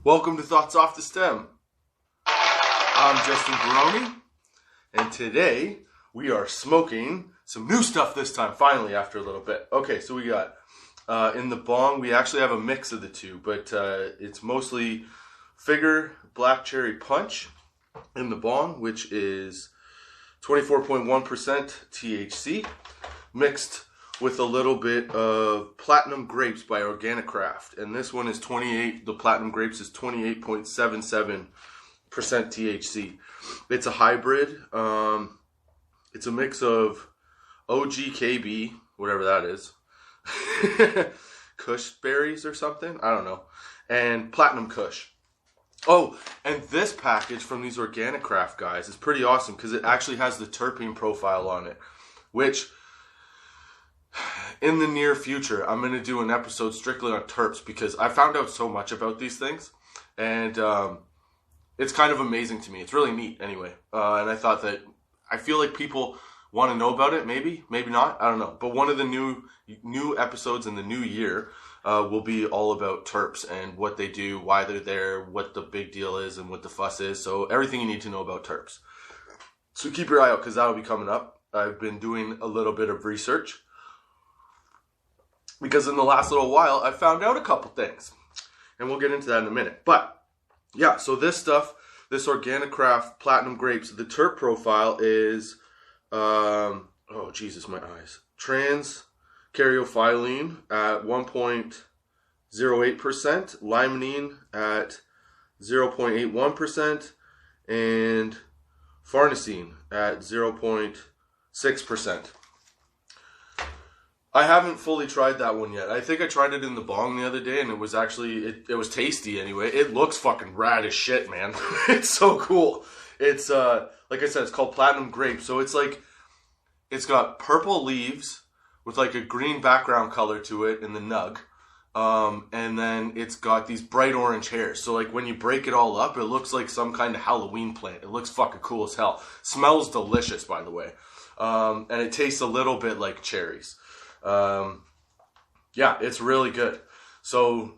Welcome to Thoughts Off the Stem. I'm Justin Barone, and today we are smoking some new stuff this time, finally, after a little bit. Okay, so we got, in the bong, we actually have a mix of the two, but it's mostly Figure Black Cherry Punch in the bong, which is 24.1% THC, mixed with a little bit of Platinum Grapes by Organic Craft. And this one is the Platinum Grapes is 28.77% THC. It's a hybrid. It's a mix of OGKB, whatever that is, Kush berries or something, I don't know, and Platinum Kush. Oh, and this package from these Organic Craft guys is pretty awesome because it actually has the terpene profile on it, which in the near future, I'm going to do an episode strictly on terps because I found out so much about these things, and it's kind of amazing to me. It's really neat anyway, and I thought that I feel like people want to know about it, maybe not, I don't know. But one of the new episodes in the new year will be all about terps and what they do, why they're there, what the big deal is, and what the fuss is. So everything you need to know about terps. So keep your eye out because that'll be coming up. I've been doing a little bit of research because in the last little while, I found out a couple things. And we'll get into that in a minute. But, yeah, so this stuff, this Organic Craft Platinum Grapes, the terp profile is, oh, Jesus, my eyes. Trans caryophyllene at 1.08%, limonene at 0.81%, and farnesene at 0.6%. I haven't fully tried that one yet. I think I tried it in the bong the other day, and it was actually, it was tasty anyway. It looks fucking rad as shit, man. It's so cool. It's, like I said, it's called Platinum Grape. So it's like, it's got purple leaves with like a green background color to it in the nug. And then it's got these bright orange hairs. So like when you break it all up, it looks like some kind of Halloween plant. It looks fucking cool as hell. Smells delicious, by the way. And it tastes a little bit like cherries. Yeah, it's really good. So,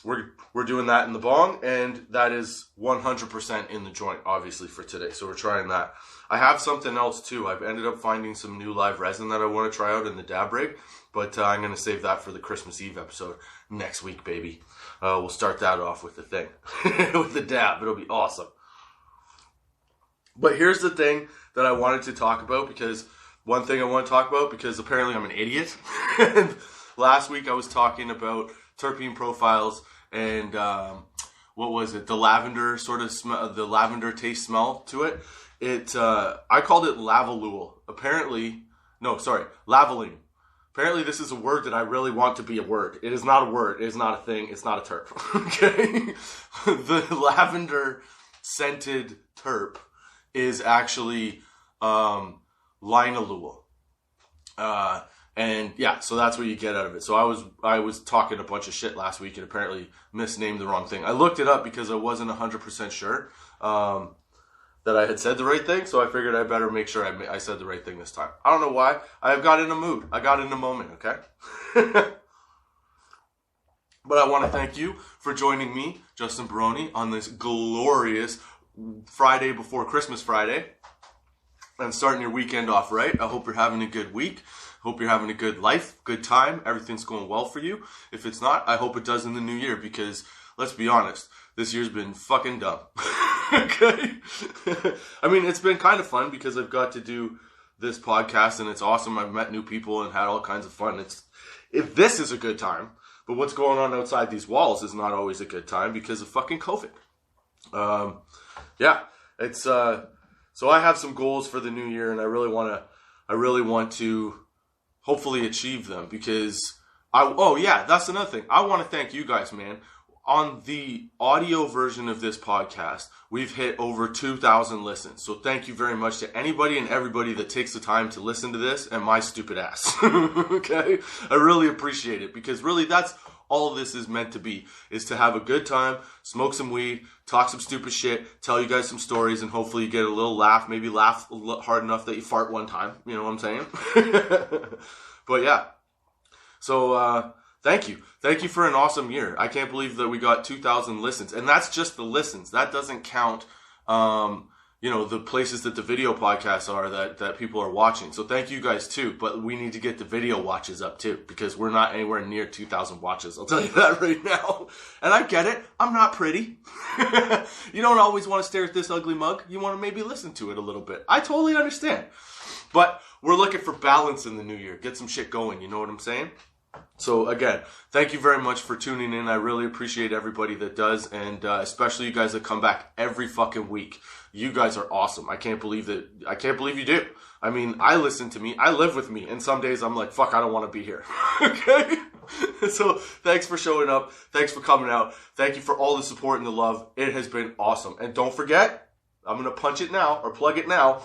we're doing that in the bong, and that is 100% in the joint, obviously, for today. So we're trying that. I have something else too. I've ended up finding some new live resin that I want to try out in the dab rig, but I'm going to save that for the Christmas Eve episode next week, baby. We'll start that off with the thing, with the dab. It'll be awesome. But here's the thing that I wanted to talk about because apparently I'm an idiot. And last week I was talking about terpene profiles and what was it? The lavender sort of smell, the lavender taste smell to it. I called it lavalule. Lavaline. Apparently this is a word that I really want to be a word. It is not a word. It is not a thing. It's not a terp. Okay? The lavender scented terp is actually linalool. And yeah, so that's what you get out of it. So I was talking a bunch of shit last week and apparently misnamed the wrong thing. I looked it up because I wasn't 100% sure that I had said the right thing, so I figured I better make sure I said the right thing this time. I don't know why. I got in a mood. I got in a moment, okay? But I want to thank you for joining me, Justin Barone, on this glorious Friday before Christmas Friday. And starting your weekend off right. I hope you're having a good week. Hope you're having a good life, good time. Everything's going well for you. If it's not, I hope it does in the new year because, let's be honest, this year's been fucking dumb. Okay? I mean, it's been kind of fun because I've got to do this podcast and it's awesome. I've met new people and had all kinds of fun. If this is a good time, but what's going on outside these walls is not always a good time because of fucking COVID. Yeah, it's... So I have some goals for the new year, and I really want to hopefully achieve them because that's another thing. I want to thank you guys, man. On the audio version of this podcast, we've hit over 2,000 listens. So thank you very much to anybody and everybody that takes the time to listen to this and my stupid ass. Okay? I really appreciate it because really that's all this is meant to be, is to have a good time, smoke some weed, talk some stupid shit, tell you guys some stories, and hopefully you get a little laugh, maybe laugh hard enough that you fart one time. You know what I'm saying? But yeah. So Thank you. Thank you for an awesome year. I can't believe that we got 2,000 listens. And that's just the listens. That doesn't count, the places that the video podcasts are that people are watching. So thank you guys too. But we need to get the video watches up too, because we're not anywhere near 2,000 watches. I'll tell you that right now. And I get it. I'm not pretty. You don't always want to stare at this ugly mug. You want to maybe listen to it a little bit. I totally understand. But we're looking for balance in the new year. Get some shit going. You know what I'm saying? So again, thank you very much for tuning in. I really appreciate everybody that does, and especially you guys that come back every fucking week. You guys are awesome. I can't believe you do. I mean, I listen to me. I live with me, and some days I'm like, fuck, I don't want to be here. Okay? So thanks for showing up. Thanks for coming out. Thank you for all the support and the love. It has been awesome. And don't forget, I'm going to punch it now, or plug it now.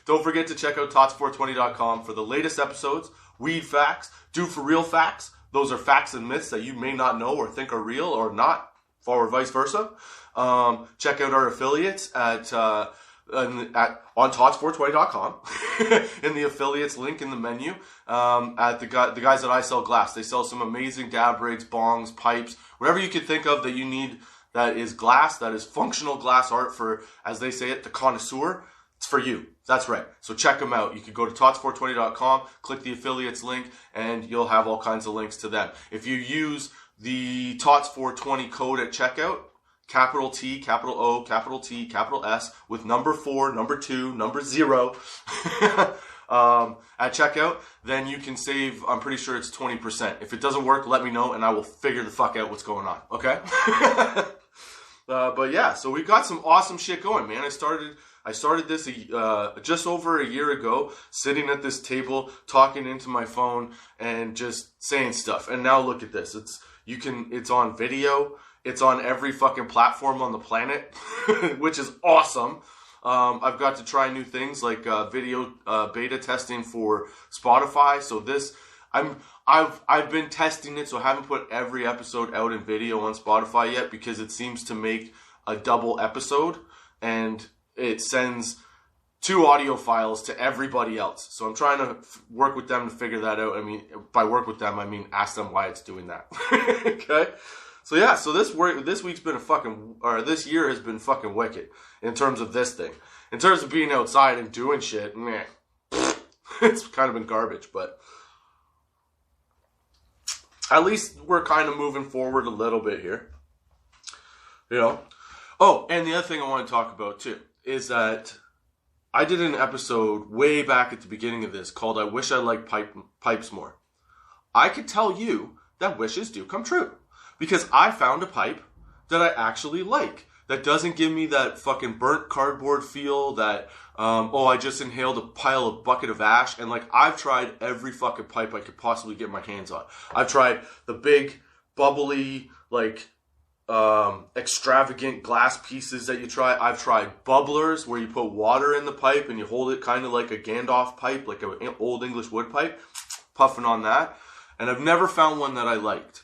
Don't forget to check out tots420.com for the latest episodes, weed facts, do for real facts. Those are facts and myths that you may not know or think are real or not, or vice versa. Check out our affiliates on tots420.com in the affiliates link in the menu. At the guys at I Sell Glass, they sell some amazing dab rigs, bongs, pipes, whatever you could think of that you need. That is glass, that is functional glass art for, as they say it, the connoisseur. It's for you. That's right. So check them out. You can go to tots420.com, click the affiliates link, and you'll have all kinds of links to them. If you use the tots420 code at checkout, capital T, capital O, capital T, capital S, with number 4, number 2, number 0, at checkout, then you can save, I'm pretty sure it's 20%. If it doesn't work, let me know, and I will figure the fuck out what's going on. Okay? But yeah, so we got some awesome shit going, man. I started this just over a year ago, sitting at this table, talking into my phone, and just saying stuff. And now look at this. It's on video. It's on every fucking platform on the planet, which is awesome. I've got to try new things like video beta testing for Spotify. So I've been testing it, so I haven't put every episode out in video on Spotify yet because it seems to make a double episode and it sends 2 audio files to everybody else. So I'm trying to work with them to figure that out. I mean, by work with them, I mean ask them why it's doing that. Okay? So yeah, so this week's been this year has been fucking wicked in terms of this thing. In terms of being outside and doing shit, meh. It's kind of been garbage, but at least we're kind of moving forward a little bit here. You know? Oh, and the other thing I want to talk about too is that I did an episode way back at the beginning of this called I Wish I Liked Pipes More. I could tell you that wishes do come true. Because I found a pipe that I actually like. That doesn't give me that fucking burnt cardboard feel that, I just inhaled a bucket of ash. And like, I've tried every fucking pipe I could possibly get my hands on. I've tried the big, bubbly, like, extravagant glass pieces that you try. I've tried bubblers where you put water in the pipe and you hold it kind of like a Gandalf pipe, like an old English wood pipe, puffing on that. And I've never found one that I liked.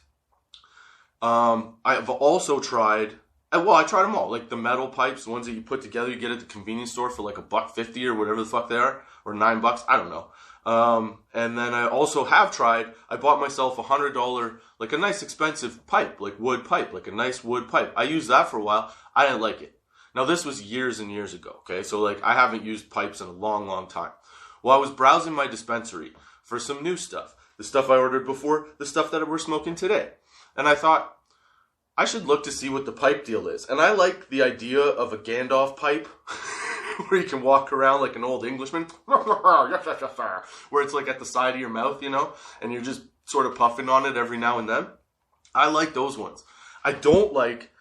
I've also tried, I tried them all, like the metal pipes, the ones that you put together, you get at the convenience store for like $1.50 or whatever the fuck they are, or $9, I don't know. And then I also have tried, I bought myself $100, like a nice expensive pipe, like wood pipe, like a nice wood pipe. I used that for a while. I didn't like it. Now this was years and years ago, okay? So like I haven't used pipes in a long, long time. Well, I was browsing my dispensary for some new stuff. The stuff I ordered before, the stuff that we're smoking today. And I thought, I should look to see what the pipe deal is. And I like the idea of a Gandalf pipe, where you can walk around like an old Englishman, where it's like at the side of your mouth, you know, and you're just sort of puffing on it every now and then. I like those ones. I don't like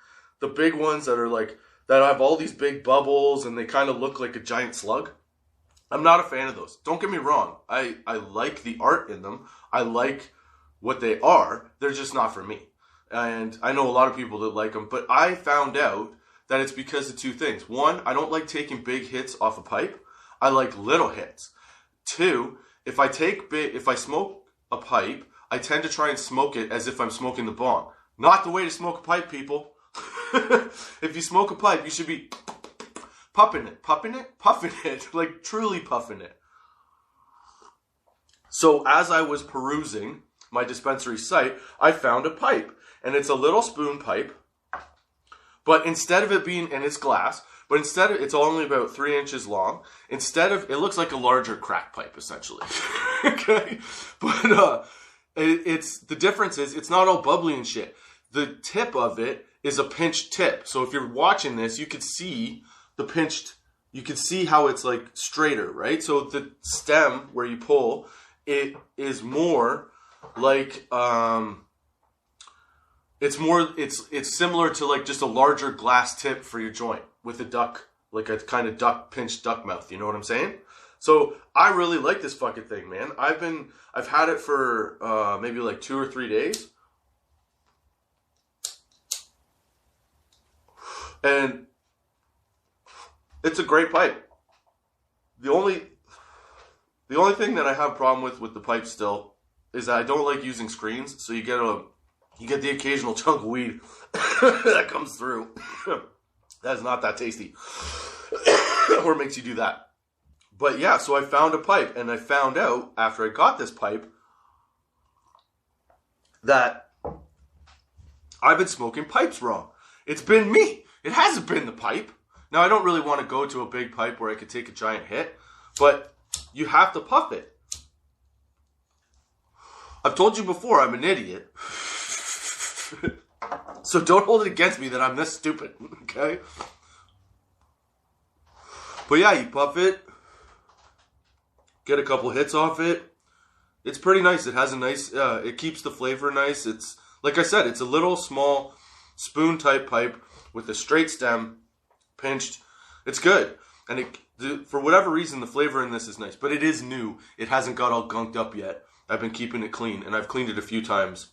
the big ones that are like, that have all these big bubbles and they kind of look like a giant slug. I'm not a fan of those. Don't get me wrong. I like the art in them. I like what they are. They're just not for me. And I know a lot of people that like them, but I found out that it's because of 2 things. 1, I don't like taking big hits off a pipe. I like little hits. 2, if I smoke a pipe, I tend to try and smoke it as if I'm smoking the bong. Not the way to smoke a pipe, people. If you smoke a pipe, you should be puffing it, like truly puffing it. So as I was perusing my dispensary site, I found a pipe. And it's a little spoon pipe. But instead of it being, and it's glass, but instead of, it's only about 3 inches long. Instead of, it looks like a larger crack pipe, essentially. Okay? But the difference is, it's not all bubbly and shit. The tip of it is a pinched tip. So if you're watching this, you could see the pinched, you can see how it's like straighter, right? So the stem where you pull, it is more like, it's similar to like just a larger glass tip for your joint with a duck, like a kind of pinched duck mouth. You know what I'm saying? So I really like this fucking thing, man. I've had it for maybe like 2 or 3 days. And it's a great pipe. The only thing that I have a problem with the pipe still is that I don't like using screens. So you get the occasional chunk of weed that comes through. That is not that tasty. Or makes you do that. But yeah, so I found a pipe, and I found out after I got this pipe that I've been smoking pipes wrong. It's been me. It hasn't been the pipe. Now, I don't really want to go to a big pipe where I could take a giant hit, but you have to puff it. I've told you before, I'm an idiot. So don't hold it against me that I'm this stupid, okay? But yeah, you puff it, get a couple hits off it. It's pretty nice. It has a nice, it keeps the flavor nice. It's, like I said, it's a little small spoon type pipe with a straight stem, pinched. It's good. And for whatever reason, the flavor in this is nice. But it is new. It hasn't got all gunked up yet. I've been keeping it clean. And I've cleaned it a few times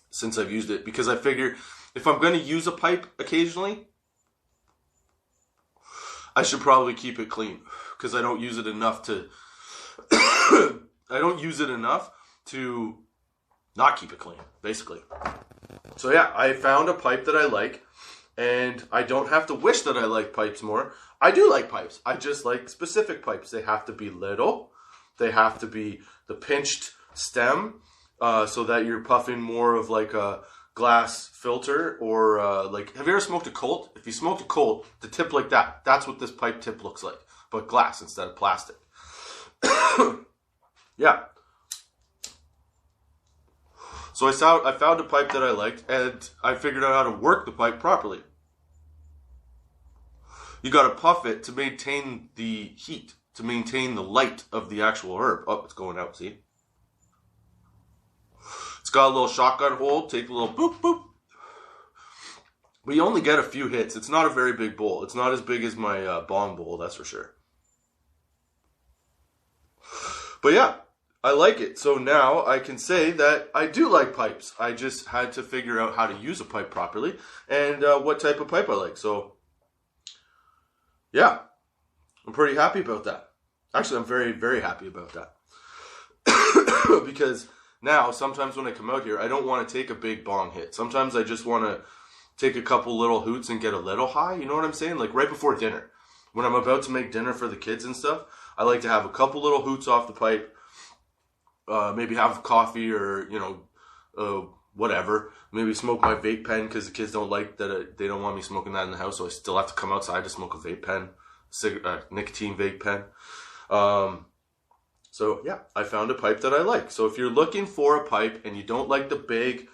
since I've used it. Because I figure if I'm going to use a pipe occasionally, I should probably keep it clean. Because I don't use it enough to... I don't use it enough to not keep it clean, basically. So yeah, I found a pipe that I like. And I don't have to wish that I like pipes more. I do like pipes. I just like specific pipes. They have to be little. They have to be the pinched stem so that you're puffing more of like a glass filter or like, have you ever smoked a Colt? If you smoked a Colt, the tip like that, that's what this pipe tip looks like. But glass instead of plastic. Yeah. So I found a pipe that I liked, and I figured out how to work the pipe properly. You got to puff it to maintain the heat, to maintain the light of the actual herb. Oh, it's going out, see? It's got a little shotgun hole. Take a little boop, boop. But you only get a few hits. It's not a very big bowl. It's not as big as my bong bowl, that's for sure. But yeah. I like it. So now I can say that I do like pipes. I just had to figure out how to use a pipe properly and what type of pipe I like. So, yeah, I'm pretty happy about that. Actually, I'm very, very happy about that. Because now, sometimes when I come out here, I don't want to take a big bong hit. Sometimes I just want to take a couple little hoots and get a little high. You know what I'm saying? Like right before dinner. When I'm about to make dinner for the kids and stuff, I like to have a couple little hoots off the pipe. Maybe have coffee or, whatever. Maybe smoke my vape pen because the kids don't like that. They don't want me smoking that in the house, so I still have to come outside to smoke a vape pen, nicotine vape pen. So, yeah, I found a pipe that I like. So if you're looking for a pipe and you don't like the big,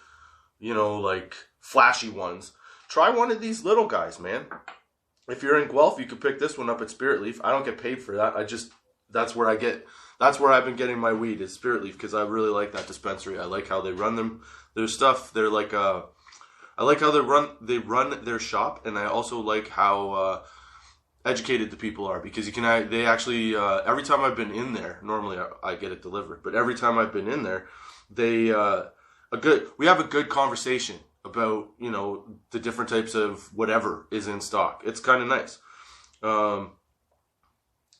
like flashy ones, try one of these little guys, man. If you're in Guelph, you could pick this one up at Spirit Leaf. I don't get paid for that. That's where I've been getting my weed is Spirit Leaf because I really like that dispensary. I like how they run their stuff. They're like I like how they run their shop, and I also like how educated the people are because they actually every time I've been in there, normally I get it delivered, but every time I've been in there, we have a good conversation about the different types of whatever is in stock. It's kind of nice.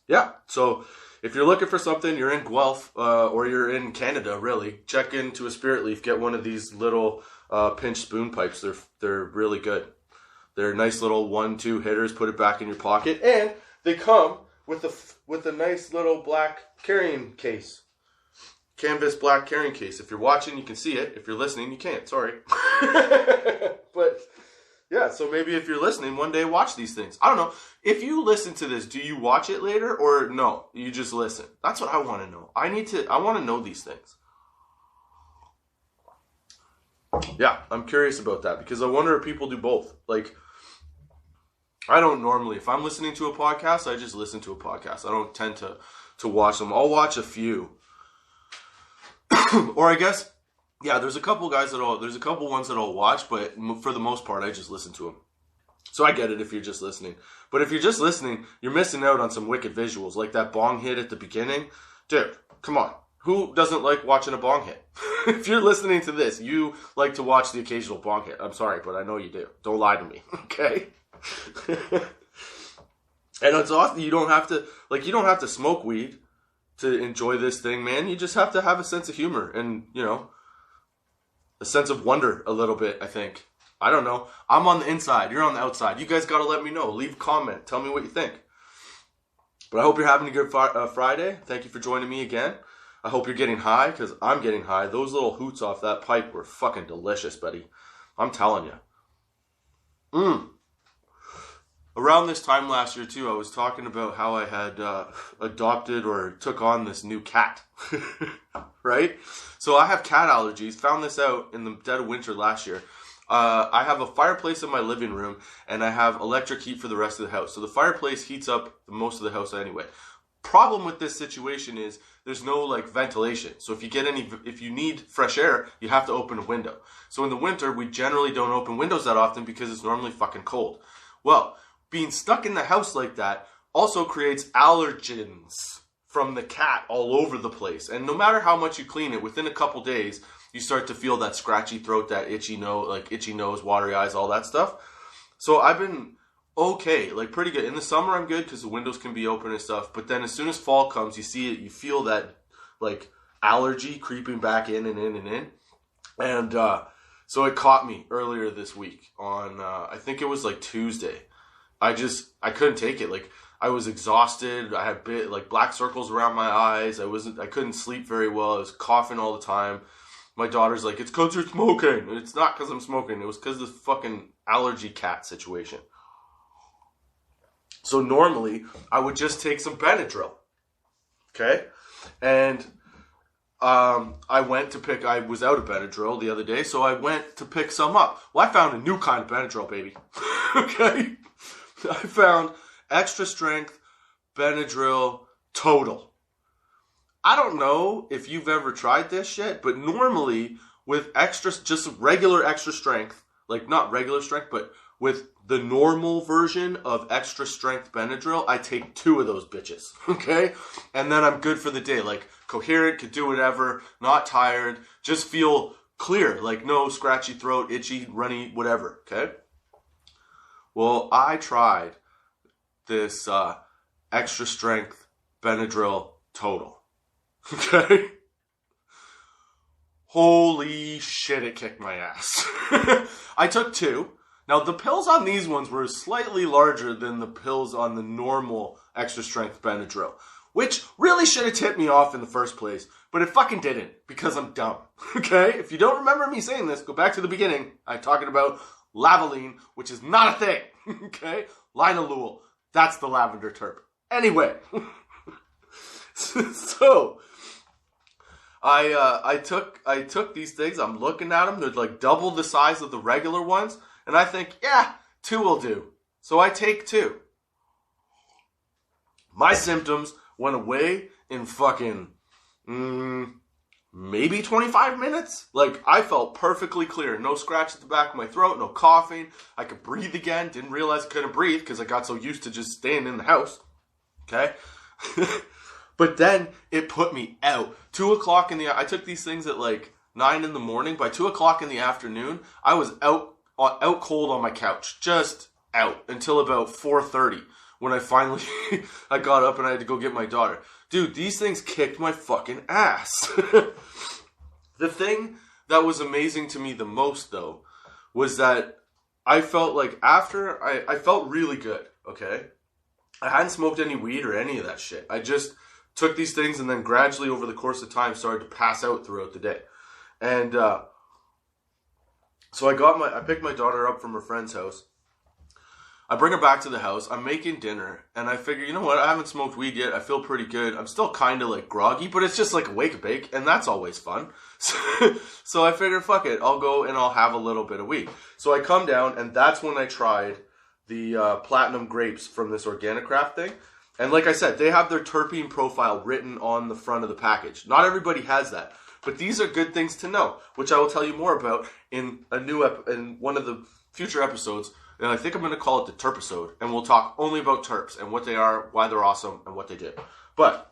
Yeah, so if you're looking for something, you're in Guelph or you're in Canada, really, check into a Spirit Leaf. Get one of these little pinch spoon pipes. They're really good. They're nice little 1-2 hitters. Put it back in your pocket, and they come with a nice little black carrying case. canvas black carrying case. If you're watching, you can see it. If you're listening, you can't. Sorry. But yeah, so maybe if you're listening, one day watch these things. I don't know. If you listen to this, do you watch it later or no? You just listen. That's what I want to know. I want to know these things. Yeah, I'm curious about that because I wonder if people do both. Like, I don't normally, if I'm listening to a podcast, I just listen to a podcast. I don't tend to watch them. I'll watch a few. Or I guess, yeah, there's a couple ones that I'll watch, but for the most part, I just listen to them. So I get it if you're just listening. But if you're just listening, you're missing out on some wicked visuals, like that bong hit at the beginning. Dude, come on. Who doesn't like watching a bong hit? If you're listening to this, you like to watch the occasional bong hit. I'm sorry, but I know you do. Don't lie to me, okay? And it's awesome. You don't have to smoke weed to enjoy this thing, man. You just have to have a sense of humor and, a sense of wonder a little bit, I think. I don't know. I'm on the inside. You're on the outside. You guys got to let me know. Leave a comment. Tell me what you think. But I hope you're having a good Friday. Thank you for joining me again. I hope you're getting high, because I'm getting high. Those little hoots off that pipe were fucking delicious, buddy. I'm telling you. Around this time last year, too, I was talking about how I had adopted or took on this new cat. Right? So I have cat allergies. Found this out in the dead of winter last year. I have a fireplace in my living room, and I have electric heat for the rest of the house. So the fireplace heats up most of the house anyway. Problem with this situation is there's no ventilation. So if you need fresh air, you have to open a window. So in the winter, we generally don't open windows that often because it's normally fucking cold. Well, being stuck in the house like that also creates allergens from the cat all over the place. And no matter how much you clean it, within a couple days, you start to feel that scratchy throat, that itchy nose, watery eyes, all that stuff. So I've been okay, pretty good. In the summer, I'm good because the windows can be open and stuff. But then as soon as fall comes, you see it, you feel that allergy creeping back in and in and in. And so it caught me earlier this week on, I think it was Tuesday. I couldn't take it. I was exhausted. I had black circles around my eyes. I couldn't sleep very well. I was coughing all the time. My daughter's like, it's because you're smoking. And it's not because I'm smoking. It was because of this fucking allergy cat situation. So normally, I would just take some Benadryl. Okay? And I was out of Benadryl the other day, so I went to pick some up. Well, I found a new kind of Benadryl, baby. Okay? I found extra strength Benadryl Total. I don't know if you've ever tried this shit, but normally with just regular extra strength, not regular strength, but with the normal version of extra strength Benadryl, I take 2 of those bitches, okay? And then I'm good for the day, coherent, could do whatever, not tired, just feel clear, no scratchy throat, itchy, runny, whatever, okay? Well, I tried this extra strength Benadryl Total, okay? Holy shit, it kicked my ass. I took 2. Now, the pills on these ones were slightly larger than the pills on the normal extra strength Benadryl, which really should have tipped me off in the first place, but it fucking didn't because I'm dumb, okay? If you don't remember me saying this, go back to the beginning. I'm talking about Lavaline, which is not a thing, okay? Linalool, that's the lavender terp. Anyway, so I took these things. I'm looking at them. They're double the size of the regular ones. And I think, 2 will do. So I take 2. My symptoms went away in fucking, maybe 25 minutes. I felt perfectly clear. No scratch at the back of my throat, no coughing. I could breathe again. Didn't realize I couldn't breathe because I got so used to just staying in the house. Okay? But then it put me out. 2 o'clock I took these things at 9 in the morning. By 2 o'clock in the afternoon, I was out cold on my couch, just out until about 4:30 when I finally I got up and I had to go get my daughter. Dude, these things kicked my fucking ass. The thing that was amazing to me the most, though, was that I felt I felt really good, okay? I hadn't smoked any weed or any of that shit. I just took these things and then gradually over the course of time started to pass out throughout the day. And so I picked my daughter up from her friend's house. I bring her back to the house. I'm making dinner, and I figure, you know what? I haven't smoked weed yet. I feel pretty good. I'm still kind of like groggy, but it's just like a wake and bake, and that's always fun. So I figured, fuck it. I'll go and I'll have a little bit of weed. So I come down, and that's when I tried the platinum grapes from this Organic Craft thing. And like I said, they have their terpene profile written on the front of the package. Not everybody has that, but these are good things to know, which I will tell you more about in in one of the future episodes. And I think I'm going to call it the Terpisode, and we'll talk only about terps and what they are, why they're awesome, and what they do. But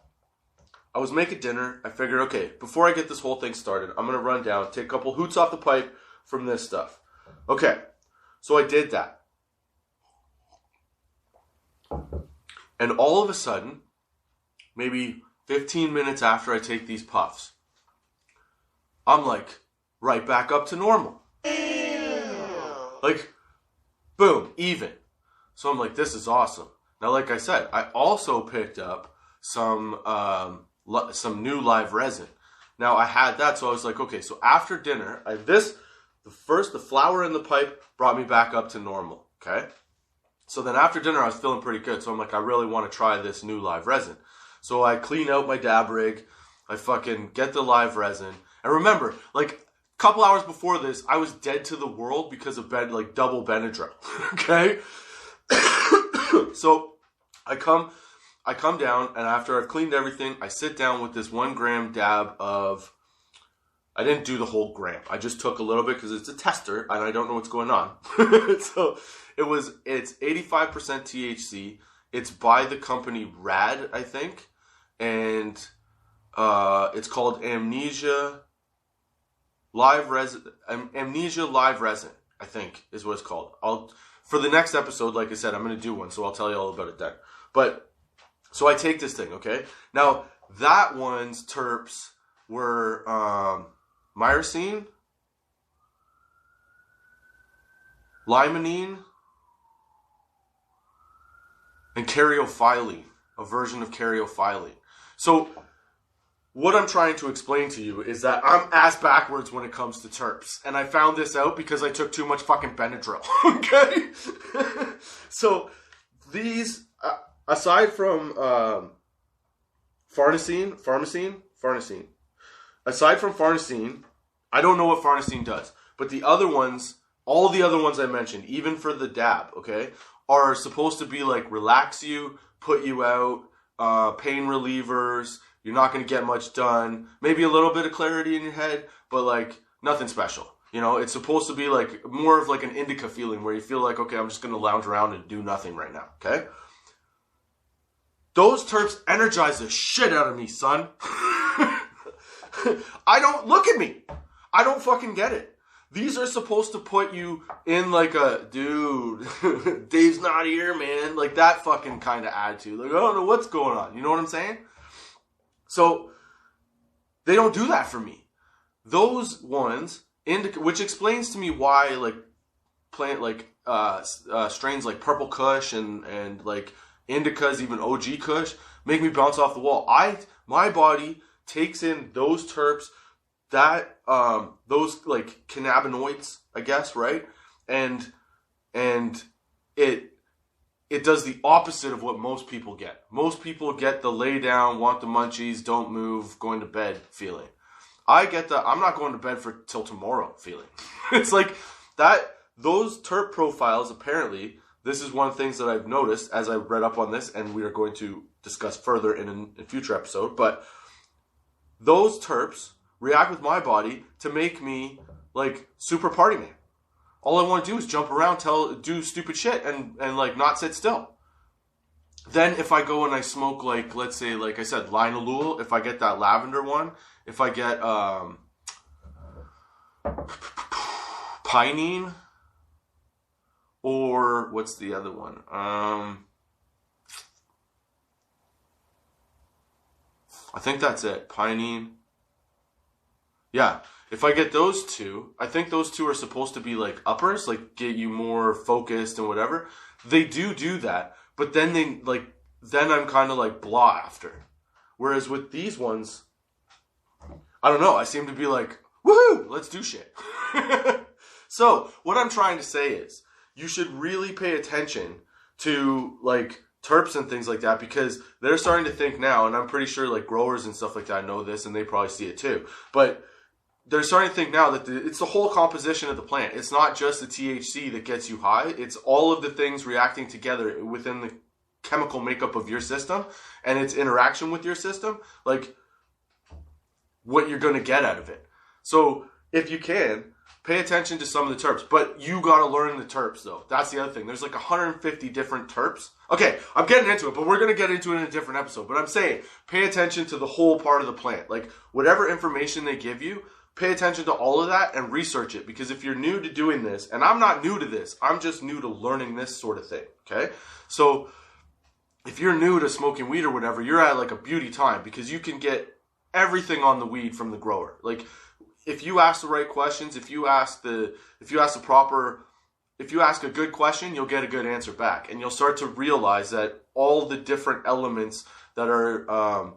I was making dinner. I figured, okay, before I get this whole thing started, I'm going to run down, take a couple hoots off the pipe from this stuff. Okay, so I did that. And all of a sudden, maybe 15 minutes after I take these puffs, I'm like right back up to normal. Like, boom, even. So I'm like, this is awesome. Now, like I said, I also picked up some new live resin. Now, I had that, so I was like, okay, so after dinner, the flower in the pipe brought me back up to normal, okay? So then after dinner, I was feeling pretty good. So I'm like, I really want to try this new live resin. So I clean out my dab rig. I fucking get the live resin. And remember, like, couple hours before this, I was dead to the world because of double Benadryl. Okay? So I come down, and after I've cleaned everything, I sit down with this 1 gram dab of, I didn't do the whole gram. I just took a little bit because it's a tester and I don't know what's going on. So it's 85% THC. It's by the company Rad, I think. And it's called Amnesia Live Resin, I think, is what it's called. For the next episode, like I said, I'm going to do one, so I'll tell you all about it then. But, so I take this thing, okay? Now, that one's terps were myrcene, limonene, and caryophyllene, a version of caryophyllene. So, what I'm trying to explain to you is that I'm ass backwards when it comes to terps. And I found this out because I took too much fucking Benadryl. Okay? So, these, aside from farnesene. Aside from farnesene, I don't know what farnesene does. But the other ones, all the other ones I mentioned, even for the dab, okay, are supposed to be like relax you, put you out, pain relievers. You're not going to get much done. Maybe a little bit of clarity in your head, but like nothing special. You know, it's supposed to be like more of like an indica feeling where you feel like, okay, I'm just going to lounge around and do nothing right now. Okay. Those terps energize the shit out of me, son. Look at me. I don't fucking get it. These are supposed to put you in like a, dude, Dave's not here, man. Like that fucking kind of attitude. Like, I don't know what's going on. You know what I'm saying? So, they don't do that for me. Those ones, which explains to me why, like, strains like Purple Kush and like Indicas, even OG Kush, make me bounce off the wall. My body takes in those terps, those like cannabinoids, I guess, right? And it does the opposite of what most people get. Most people get the lay down, want the munchies, don't move, going to bed feeling. I get the I'm not going to bed till tomorrow feeling. It's like that. Those terp profiles, apparently, this is one of the things that I've noticed as I read up on this, and we are going to discuss further in a future episode, but those terps react with my body to make me like super party man. All I want to do is jump around, do stupid shit, and like not sit still. Then if I go and I smoke like, let's say, like I said, linalool, if I get that lavender one, if I get pinene, or what's the other one? I think that's it. Pinene. Yeah. If I get those two, I think those two are supposed to be like uppers, like get you more focused and whatever. They do that, but then then I'm kind of like blah after, Whereas with these ones, I don't know, I seem to be like, woohoo, let's do shit. So what I'm trying to say is you should really pay attention to like terps and things like that, because they're starting to think now, and I'm pretty sure like growers and stuff like that know this, and they probably see it too, but they're starting to think now that it's the whole composition of the plant. It's not just the THC that gets you high. It's all of the things reacting together within the chemical makeup of your system and its interaction with your system, like what you're going to get out of it. So if you can, pay attention to some of the terps, but you got to learn the terps though. That's the other thing. There's like 150 different terps. Okay, I'm getting into it, but we're going to get into it in a different episode. But I'm saying, pay attention to the whole part of the plant. Like whatever information they give you, pay attention to all of that and research it. Because if you're new to doing this, and I'm not new to this, I'm just new to learning this sort of thing. Okay? So if you're new to smoking weed or whatever, you're at like a beauty time, because you can get everything on the weed from the grower. Like if you ask the right questions, if you ask a good question, you'll get a good answer back, and you'll start to realize that all the different elements that are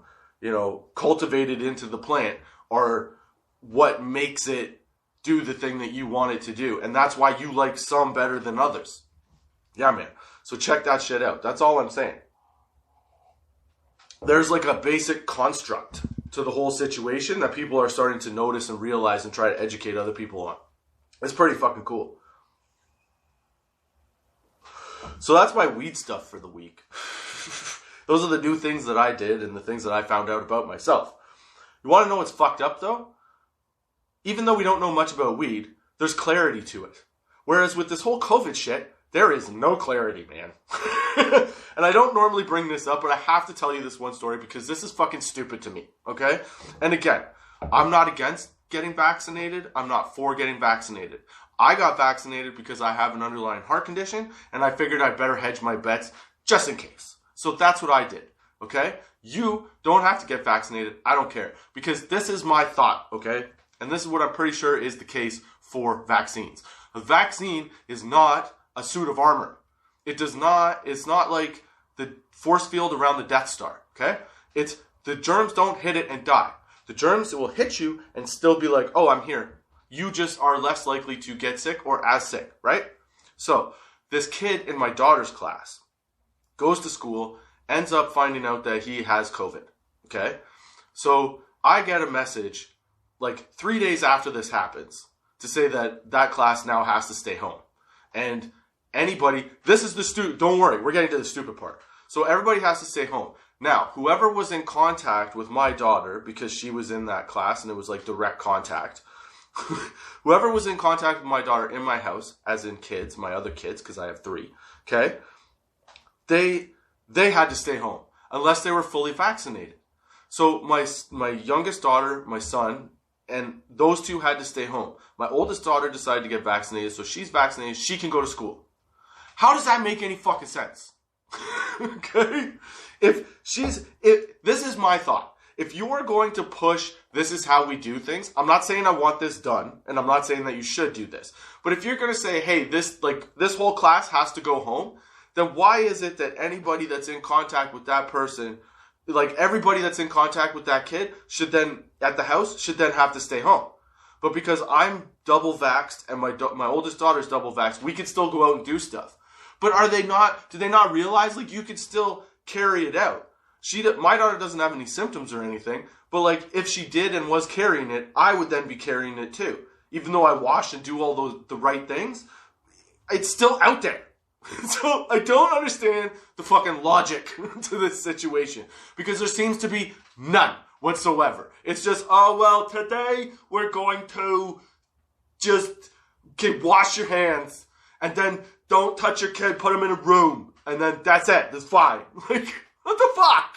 cultivated into the plant are what makes it do the thing that you want it to do, and that's why you like some better than others. Yeah, man. So check that shit out. That's all I'm saying. There's like a basic construct to the whole situation that people are starting to notice and realize and try to educate other people on. It's pretty fucking cool. So that's my weed stuff for the week. Those are the new things that I did and the things that I found out about myself. You want to know what's fucked up though? Even though we don't know much about weed, there's clarity to it. Whereas with this whole COVID shit, there is no clarity, man. And I don't normally bring this up, but I have to tell you this one story because this is fucking stupid to me, okay? And again, I'm not against getting vaccinated. I'm not for getting vaccinated. I got vaccinated because I have an underlying heart condition, and I figured I'd better hedge my bets just in case. So that's what I did, okay? You don't have to get vaccinated. I don't care. Because this is my thought, okay? And this is what I'm pretty sure is the case for vaccines. A vaccine is not a suit of armor. It's not like the force field around the Death Star, okay? It's the germs don't hit it and die. The germs will hit you and still be like, oh, I'm here. You just are less likely to get sick or as sick, right? So this kid in my daughter's class goes to school, ends up finding out that he has COVID, okay? So I get a message like 3 days after this happens to say that that class now has to stay home. And anybody, don't worry, we're getting to the stupid part. So everybody has to stay home. Now, whoever was in contact with my daughter, because she was in that class and it was like direct contact, whoever was in contact with my daughter in my house, as in kids, my other kids, because I have 3, okay, they had to stay home unless they were fully vaccinated. So my youngest daughter, my son, and those two had to stay home. My oldest daughter decided to get vaccinated, so she's vaccinated, she can go to school. How does that make any fucking sense? Okay? This is my thought. If you are going to push, this is how we do things, I'm not saying I want this done, and I'm not saying that you should do this. But if you're going to say, hey, this whole class has to go home, then why is it that anybody that's in contact with that person, like everybody that's in contact with that kid at the house should then have to stay home? But because I'm double vaxxed and my oldest daughter's double vaxxed, we can still go out and do stuff. But do they not realize, like, you could still carry it out? My daughter doesn't have any symptoms or anything, but like, if she did and was carrying it, I would then be carrying it too. Even though I wash and do all the right things, it's still out there. So I don't understand the fucking logic to this situation, because there seems to be none whatsoever. It's just, oh, well, today we're going to just wash your hands, and then don't touch your kid, put him in a room, and then that's it. That's fine. Like, what the fuck?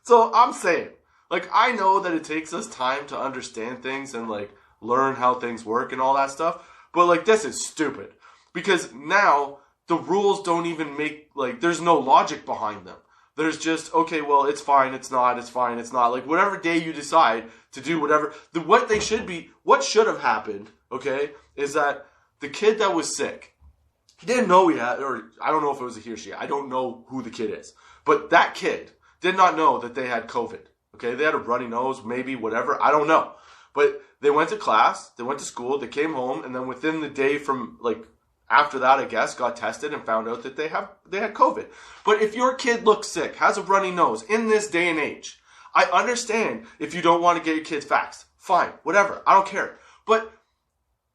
So I'm saying, like, I know that it takes us time to understand things and, like, learn how things work and all that stuff, but, like, this is stupid. Because now the rules don't even make, like, there's no logic behind them. There's just, okay, well, it's fine, it's not, it's fine, it's not. Like, whatever day you decide to do whatever, what should have happened, okay, is that the kid that was sick, he didn't know he had, or I don't know if it was a he or she, I don't know who the kid is. But that kid did not know that they had COVID. Okay, they had a runny nose, maybe, whatever, I don't know. But they went to class, they went to school, they came home, and then within the day from, like, after that, I guess, got tested and found out that they had COVID. But if your kid looks sick, has a runny nose, in this day and age, I understand if you don't want to get your kids vaxxed. Fine, whatever, I don't care. But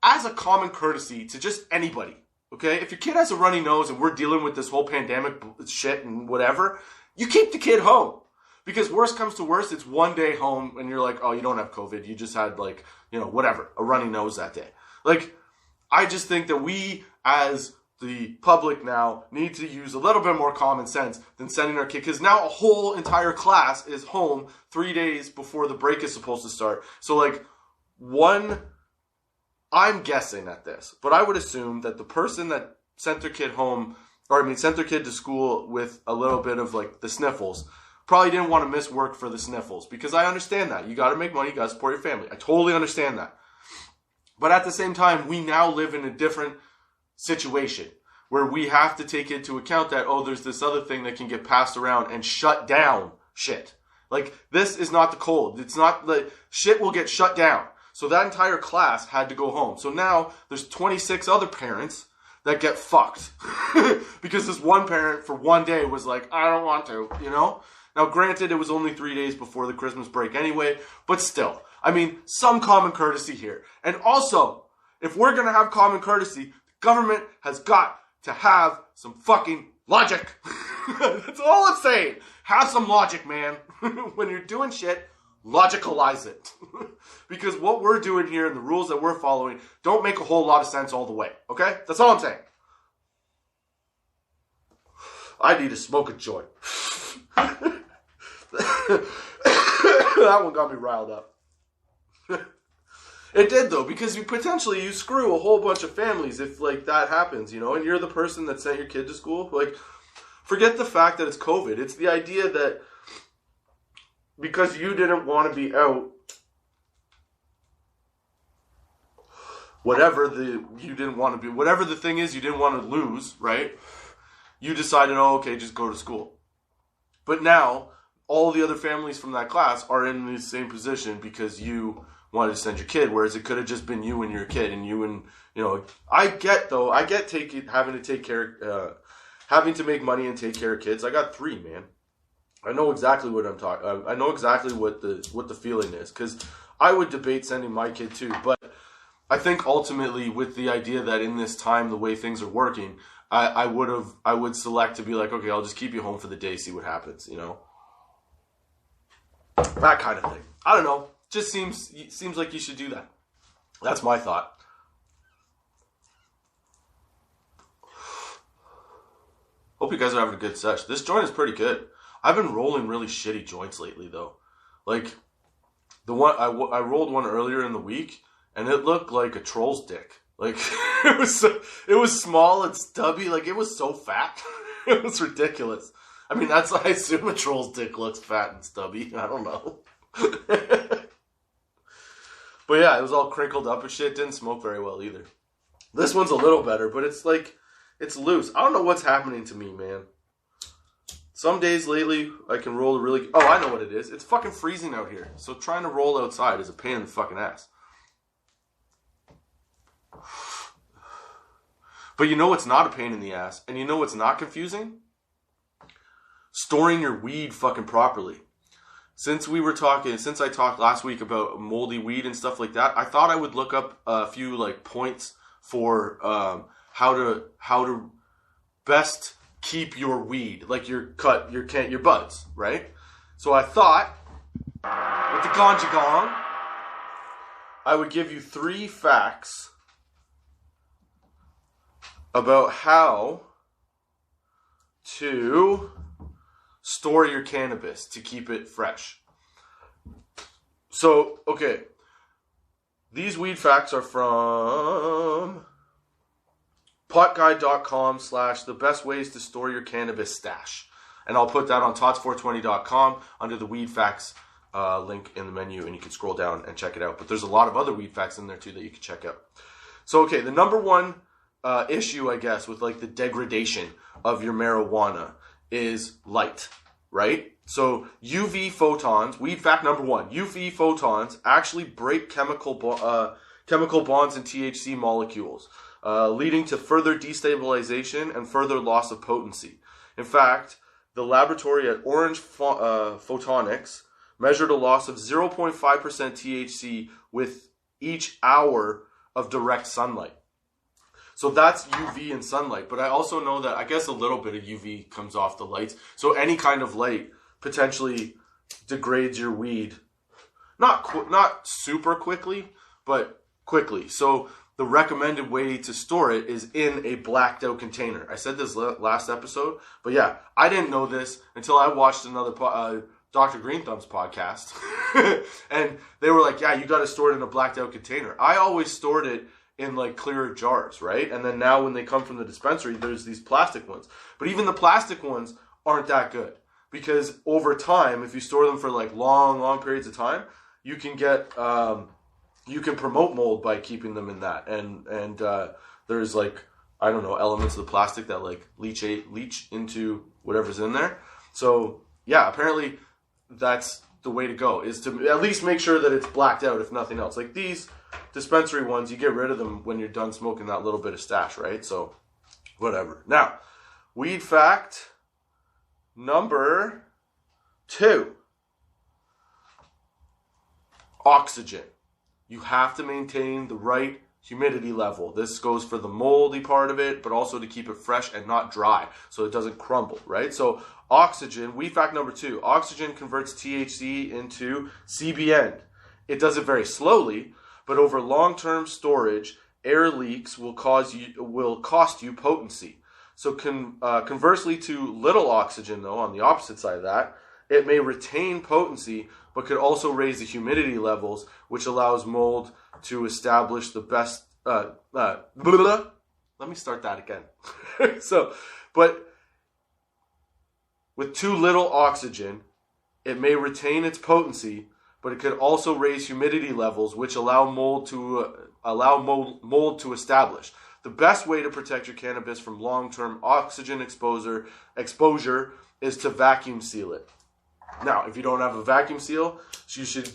as a common courtesy to just anybody, okay, if your kid has a runny nose and we're dealing with this whole pandemic shit and whatever, you keep the kid home. Because worst comes to worst, it's one day home and you're like, oh, you don't have COVID. You just had, like, you know, whatever, a runny nose that day. Like, I just think that we, as the public now, need to use a little bit more common sense than sending our kid. Because now a whole entire class is home 3 days before the break is supposed to start. So, like, I'm guessing at this, but I would assume that the person that sent their kid home, sent their kid to school with a little bit of, like, the sniffles, probably didn't want to miss work for the sniffles, because I understand that. You got to make money, you got to support your family. I totally understand that. But at the same time, we now live in a different situation where we have to take into account that, oh, there's this other thing that can get passed around and shut down shit. Like, this is not the cold. It's not the shit will get shut down. So that entire class had to go home. So now there's 26 other parents that get fucked because this one parent for one day was like, I don't want to, you know? Now, granted, it was only 3 days before the Christmas break anyway, but still, I mean, some common courtesy here. And also, if we're going to have common courtesy, the government has got to have some fucking logic. That's all I'm saying. Have some logic, man. When you're doing shit, logicalize it. Because what we're doing here and the rules that we're following don't make a whole lot of sense all the way. Okay? That's all I'm saying. I need to smoke a joint. That one got me riled up. It did, though, because you screw a whole bunch of families if, like, that happens, you know, and you're the person that sent your kid to school. Like, forget the fact that it's COVID. It's the idea that because you didn't want to be out, whatever the thing is you didn't want to lose, right? You decided, oh, okay, just go to school. But now, all the other families from that class are in the same position because you wanted to send your kid, whereas it could have just been you and your kid, and you and, you know, I get having to make money and take care of kids. I got 3, man. I know exactly what I'm talking. I know exactly what the feeling is, because I would debate sending my kid too, but I think ultimately with the idea that in this time, the way things are working, I would select to be like, okay, I'll just keep you home for the day, see what happens, you know? That kind of thing. I don't know. Just seems like you should do that. That's my thought. Hope you guys are having a good sesh. This joint is pretty good. I've been rolling really shitty joints lately, though. Like, the one I rolled one earlier in the week, and it looked like a troll's dick. Like, it was small and stubby. Like, it was so fat. It was ridiculous. I mean, I assume a troll's dick looks fat and stubby. I don't know. But yeah, it was all crinkled up and shit. Didn't smoke very well either. This one's a little better, but it's like, it's loose. I don't know what's happening to me, man. Some days lately, I can roll oh, I know what it is. It's fucking freezing out here. So trying to roll outside is a pain in the fucking ass. But you know what's not a pain in the ass? And you know what's not confusing? Storing your weed fucking properly. Since I talked last week about moldy weed and stuff like that, I thought I would look up a few, like, points for how to best keep your weed, like your buds, right? So I thought, with the ganja gong, I would give you 3 facts about how to store your cannabis to keep it fresh. So, okay. These weed facts are from potguide.com/the best ways to store your cannabis stash. And I'll put that on tots420.com under the weed facts link in the menu, and you can scroll down and check it out. But there's a lot of other weed facts in there too that you can check out. So, okay, the number one issue, I guess, with like the degradation of your marijuana is light. right? So UV photons, weed fact number 1, UV photons actually break chemical bonds in THC molecules, leading to further destabilization and further loss of potency. In fact, the laboratory at Orange Photonics measured a loss of 0.5% THC with each hour of direct sunlight. So that's UV and sunlight. But I also know that I guess a little bit of UV comes off the lights. So any kind of light potentially degrades your weed. Not super quickly, but quickly. So the recommended way to store it is in a blacked out container. I said this last episode, but yeah, I didn't know this until I watched another Dr. Green Thumb's podcast. And they were like, yeah, you got to store it in a blacked out container. I always stored it in like clear jars, right? And then now when they come from the dispensary, there's these plastic ones. But even the plastic ones aren't that good, because over time, if you store them for like long periods of time, you can get you can promote mold by keeping them in that. And there's like, I don't know, elements of the plastic that like leach into whatever's in there. So yeah, apparently that's the way to go, is to at least make sure that it's blacked out, if nothing else. Like these dispensary ones, you get rid of them when you're done smoking that little bit of stash, right? So whatever. Now, weed fact number 2. Oxygen. You have to maintain the right humidity level. This goes for the moldy part of it, but also to keep it fresh and not dry so it doesn't crumble, right? So oxygen, weed fact number 2, oxygen converts THC into CBN. It does it very slowly, but over long-term storage, air leaks will cost you potency. So conversely to little oxygen, though, on the opposite side of that, it may retain potency, but could also raise the humidity levels, which allows mold to establish the best. Let me start that again. But with too little oxygen, it may retain its potency, but it could also raise humidity levels, which allow mold to establish. The best way to protect your cannabis from long-term oxygen exposure is to vacuum seal it. Now, if you don't have a vacuum seal, you should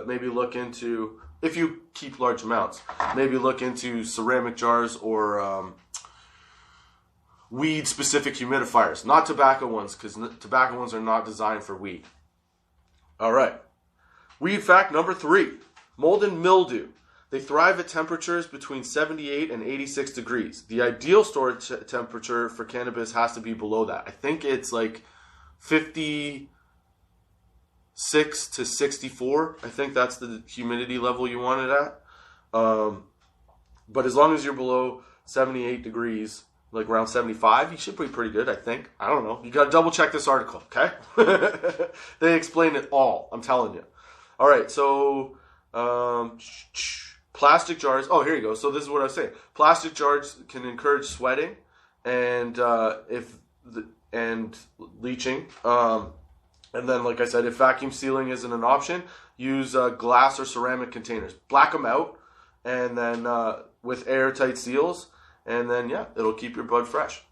maybe look into, if you keep large amounts, maybe look into ceramic jars or weed-specific humidifiers. Not tobacco ones, because tobacco ones are not designed for weed. All right. Weed fact number 3, mold and mildew. They thrive at temperatures between 78 and 86 degrees. The ideal storage temperature for cannabis has to be below that. I think it's like 56 to 64. I think that's the humidity level you want it at. But as long as you're below 78 degrees, like around 75, you should be pretty good, I think. I don't know. You got to double check this article, okay? They explain it all, I'm telling you. All right, so plastic jars. Oh, here you go. So this is what I was saying. Plastic jars can encourage sweating and leaching. And then, like I said, if vacuum sealing isn't an option, use glass or ceramic containers. Black them out, and then with airtight seals, and then yeah, it'll keep your bud fresh.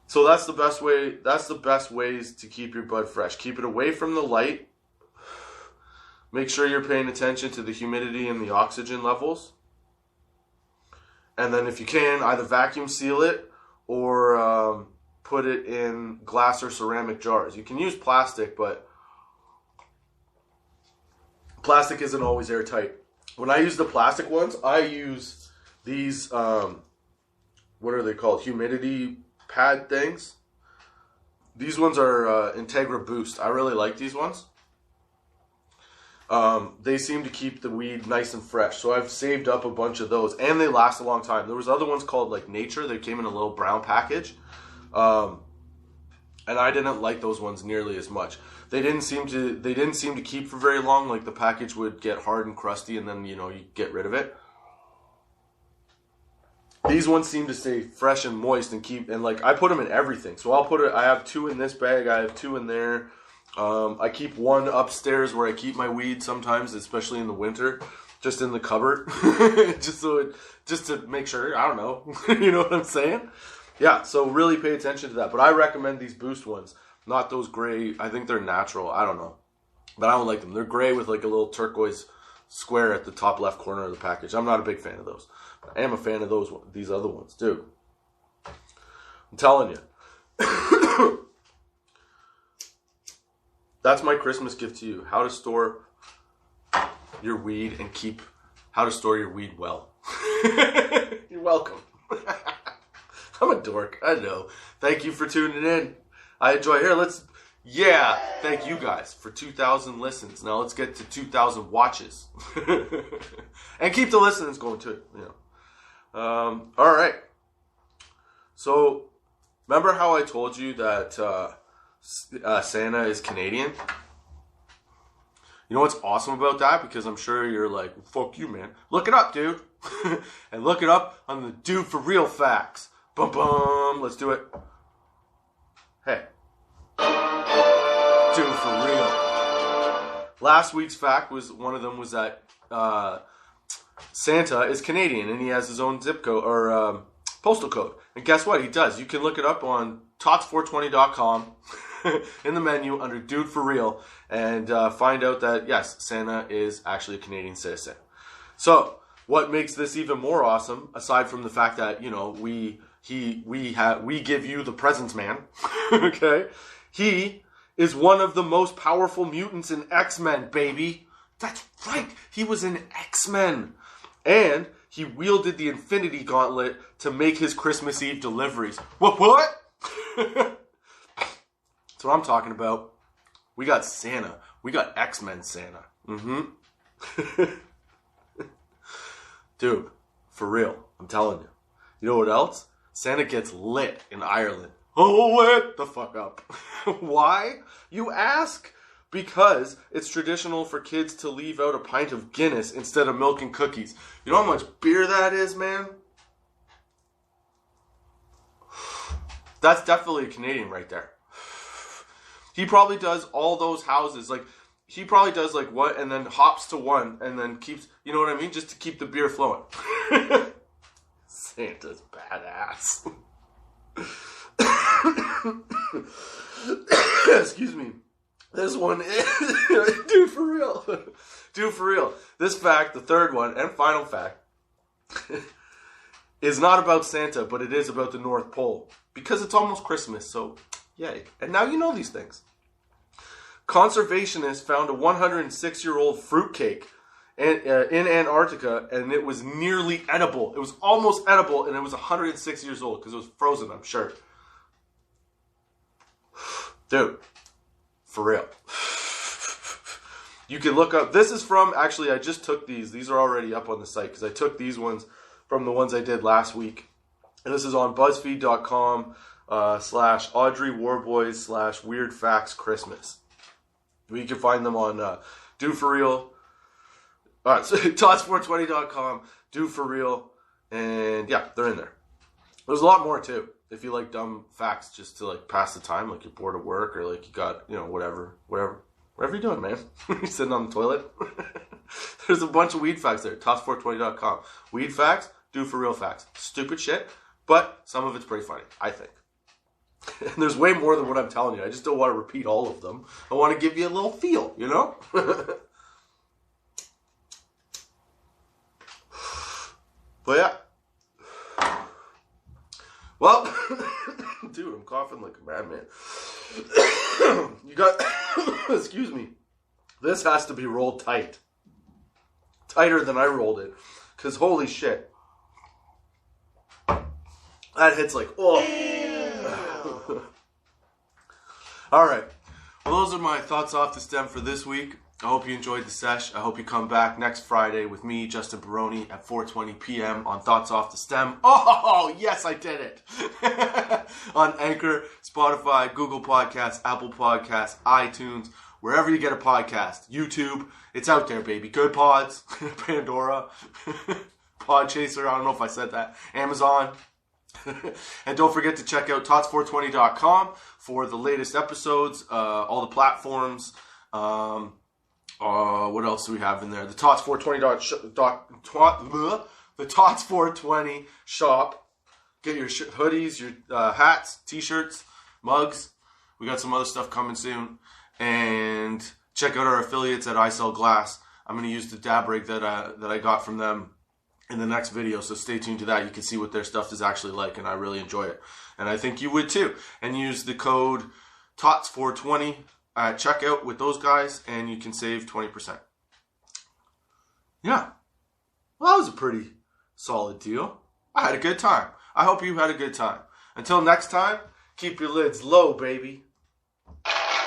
So that's the best way. That's the best ways to keep your bud fresh. Keep it away from the light. Make sure you're paying attention to the humidity and the oxygen levels. And then if you can, either vacuum seal it or put it in glass or ceramic jars. You can use plastic, but plastic isn't always airtight. When I use the plastic ones, I use these, what are they called? Humidity pad things. These ones are Integra Boost. I really like these ones. They seem to keep the weed nice and fresh. So I've saved up a bunch of those, and they last a long time. There was other ones called like Nature. They came in a little brown package. And I didn't like those ones nearly as much. They didn't seem to keep for very long. Like the package would get hard and crusty, and then you get rid of it. These ones seem to stay fresh and moist and like I put them in everything. So I have 2 in this bag. I have 2 in there. I keep 1 upstairs where I keep my weed sometimes, especially in the winter, just in the cupboard, just to make sure. I don't know, you know what I'm saying. yeah, so really pay attention to that. But I recommend these Boost ones, not those gray. I think they're natural. I don't know. But I don't like them. They're gray with like a little turquoise square at the top left corner of the package. I'm not a big fan of those. But I am a fan of these other ones, too. I'm telling you. That's my Christmas gift to you. How to store your weed and how to store your weed well. You're welcome. I'm a dork. I know. Thank you for tuning in. I enjoy it. Here, thank you guys for 2,000 listens. Now let's get to 2,000 watches. And keep the listeners going too. All right. So, remember how I told you that Santa is Canadian? You know what's awesome about that? Because I'm sure you're like, fuck you, man. Look it up, dude. And look it up on the Dude For Real facts. Bum bum. Let's do it. Hey. Dude For Real. Last week's fact one of them was that Santa is Canadian and he has his own zip code or postal code. And guess what? He does. You can look it up on tots420.com in the menu under Dude For Real and find out that, yes, Santa is actually a Canadian citizen. So, what makes this even more awesome, aside from the fact that, you know, we give you the presents man, okay? He is one of the most powerful mutants in X-Men, baby. That's right. He was in X-Men. And he wielded the Infinity Gauntlet to make his Christmas Eve deliveries. What? That's what I'm talking about. We got Santa. We got X-Men Santa. Dude, for real. I'm telling you. You know what else? Santa gets lit in Ireland. Oh, lit the fuck up. Why? You ask? Because it's traditional for kids to leave out a pint of Guinness instead of milk and cookies. You know how much beer that is, man? That's definitely a Canadian right there. He probably does all those houses. Like, he probably does like what and then hops to one and then keeps, you know what I mean? Just to keep the beer flowing. Santa's badass. Excuse me. This one is, dude, for real. Dude, for real. This fact, the third one and final fact, is not about Santa, but it is about the North Pole. Because it's almost Christmas, so yay. And now you know these things. Conservationists found a 106-year-old fruitcake in Antarctica, and it was nearly edible. It was almost edible, and it was 106 years old because it was frozen, I'm sure. Dude, for real. You can look up, this is from, actually I just took these. These are already up on the site because I took these ones from the ones I did last week. And this is on BuzzFeed.com / Audrey Warboys / Weird Facts Christmas. You can find them on Do For Real, Tots420.com, Do For Real, and yeah, they're in there. There's a lot more too. If you like dumb facts just to like pass the time, like you're bored of work or like you got, you know, whatever you're doing, man. You're sitting on the toilet. There's a bunch of weed facts there. Tots420.com. Weed facts, Do For Real facts. Stupid shit, but some of it's pretty funny, I think. And there's way more than what I'm telling you. I just don't want to repeat all of them. I want to give you a little feel, you know? But yeah. Well, dude, I'm coughing like a madman. You got, excuse me. This has to be rolled tight. Tighter than I rolled it. Because holy shit. That hits like, oh. All right. Well, those are my thoughts off the stem for this week. I hope you enjoyed the sesh. I hope you come back next Friday with me, Justin Barone, at 4:20 p.m. on Thoughts Off the Stem. Oh, yes, I did it. On Anchor, Spotify, Google Podcasts, Apple Podcasts, iTunes, wherever you get a podcast. YouTube, it's out there, baby. Good Pods, Pandora, Podchaser, I don't know if I said that, Amazon. And don't forget to check out tots420.com for the latest episodes, all the platforms. What else do we have in there? The tots420 the tots420 shop. Get your hoodies, your hats, t-shirts, mugs. We got some other stuff coming soon. And check out our affiliates at I Sell Glass. I'm going to use the dab rig that I got from them in the next video, so stay tuned to that. You can see what their stuff is actually like, and I really enjoy it. And I think you would too. And use the code TOTS420 at checkout with those guys, and you can save 20%. Yeah. Well, that was a pretty solid deal. I had a good time. I hope you had a good time. Until next time, keep your lids low, baby.